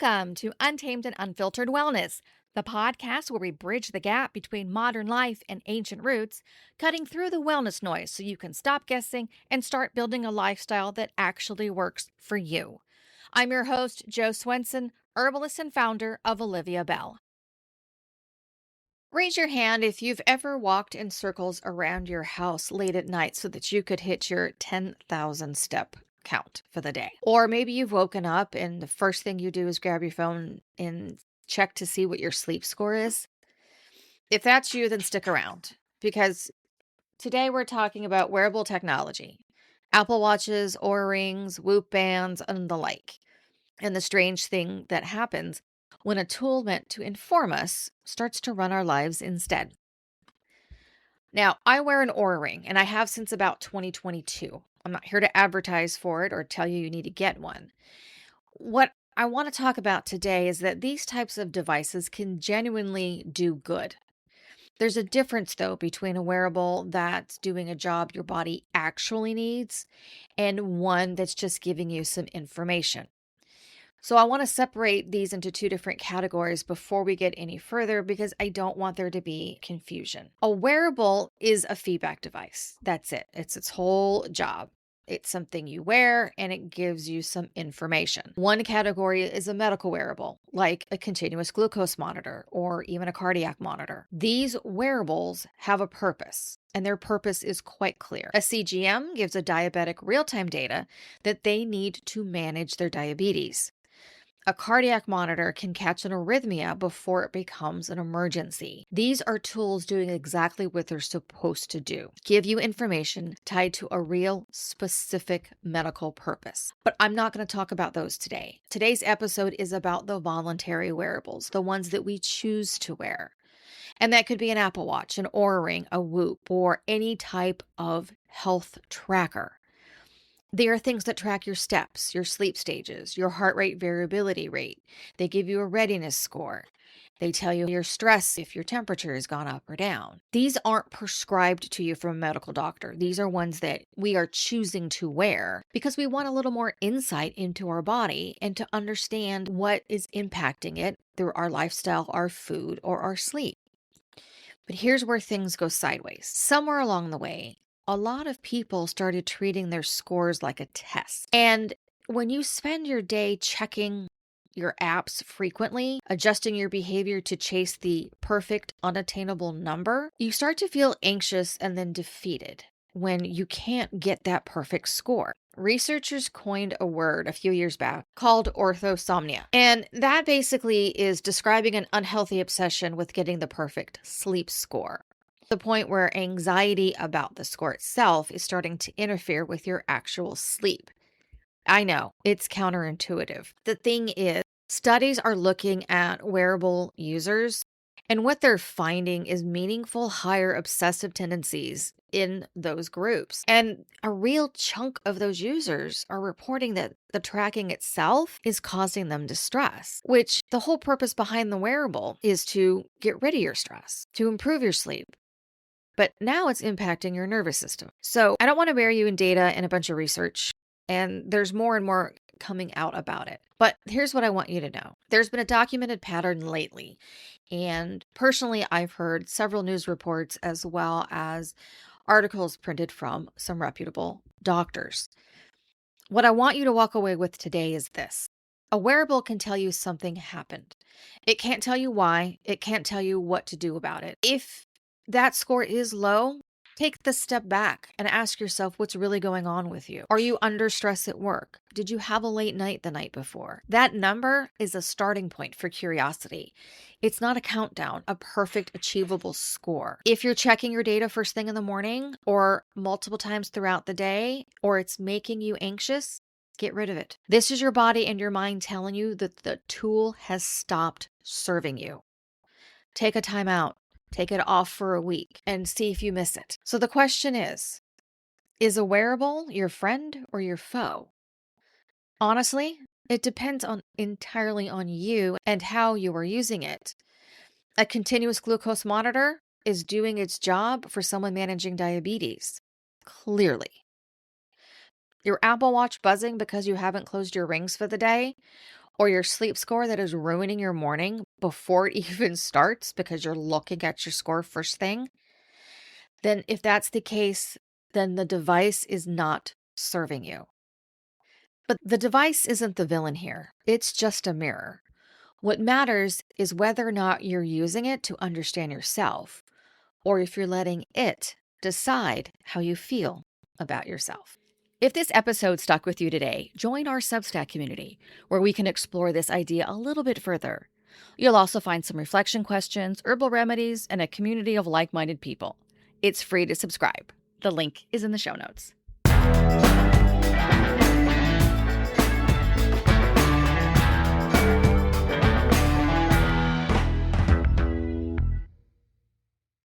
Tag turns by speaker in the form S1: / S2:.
S1: Welcome to Untamed and Unfiltered Wellness, the podcast where we bridge the gap between modern life and ancient roots, cutting through the wellness noise so you can stop guessing and start building a lifestyle that actually works for you. I'm your host, Joe Swenson, herbalist and founder of Olivia Bell. Raise your hand if you've ever walked in circles around your house late at night so that you could hit your 10,000 step count for the day. Or maybe you've woken up and the first thing you do is grab your phone and check to see what your sleep score is. If that's you, then stick around because today we're talking about wearable technology, Apple Watches, Oura Rings, Whoop bands, and the like. And the strange thing that happens when a tool meant to inform us starts to run our lives instead. Now, I wear an Oura Ring, and I have since about 2022. I'm not here to advertise for it or tell you need to get one. What I want to talk about today is that these types of devices can genuinely do good. There's a difference, though, between a wearable that's doing a job your body actually needs and one that's just giving you some information. So I want to separate these into two different categories before we get any further because I don't want there to be confusion. A wearable is a feedback device. That's it. It's its whole job. It's something you wear and it gives you some information. One category is a medical wearable, like a continuous glucose monitor or even a cardiac monitor. These wearables have a purpose, and their purpose is quite clear. A CGM gives a diabetic real-time data that they need to manage their diabetes. A cardiac monitor can catch an arrhythmia before it becomes an emergency. These are tools doing exactly what they're supposed to do, give you information tied to a real specific medical purpose. But I'm not going to talk about those today. Today's episode is about the voluntary wearables, the ones that we choose to wear. And that could be an Apple Watch, an Oura Ring, a Whoop, or any type of health tracker. They are things that track your steps, your sleep stages, your heart rate variability rate. They give you a readiness score. They tell you your stress if your temperature has gone up or down. These aren't prescribed to you from a medical doctor. These are ones that we are choosing to wear because we want a little more insight into our body and to understand what is impacting it through our lifestyle, our food, or our sleep. But here's where things go sideways. Somewhere along the way, a lot of people started treating their scores like a test. And when you spend your day checking your apps frequently, adjusting your behavior to chase the perfect, unattainable number, you start to feel anxious and then defeated when you can't get that perfect score. Researchers coined a word a few years back called orthosomnia. And that basically is describing an unhealthy obsession with getting the perfect sleep score. The point where anxiety about the score itself is starting to interfere with your actual sleep. I know, it's counterintuitive. The thing is, studies are looking at wearable users, and what they're finding is meaningful higher obsessive tendencies in those groups. And a real chunk of those users are reporting that the tracking itself is causing them distress, which the whole purpose behind the wearable is to get rid of your stress, to improve your sleep. But now it's impacting your nervous system. So I don't want to bury you in data and a bunch of research, and there's more and more coming out about it. But here's what I want you to know. There's been a documented pattern lately, and personally, I've heard several news reports as well as articles printed from some reputable doctors. What I want you to walk away with today is this. A wearable can tell you something happened. It can't tell you why. It can't tell you what to do about it. If that score is low, take the step back and ask yourself what's really going on with you. Are you under stress at work? Did you have a late night the night before? That number is a starting point for curiosity. It's not a countdown, a perfect achievable score. If you're checking your data first thing in the morning or multiple times throughout the day, or it's making you anxious, get rid of it. This is your body and your mind telling you that the tool has stopped serving you. Take a time out. Take it off for a week and see if you miss it. So the question is a wearable your friend or your foe? Honestly, it depends entirely on you and how you are using it. A continuous glucose monitor is doing its job for someone managing diabetes. Clearly. Your Apple Watch buzzing because you haven't closed your rings for the day, or your sleep score that is ruining your morning before it even starts because you're looking at your score first thing, then if that's the case, then the device is not serving you. But the device isn't the villain here. It's just a mirror. What matters is whether or not you're using it to understand yourself, or if you're letting it decide how you feel about yourself. If this episode stuck with you today, join our Substack community, where we can explore this idea a little bit further. You'll also find some reflection questions, herbal remedies, and a community of like-minded people. It's free to subscribe. The link is in the show notes.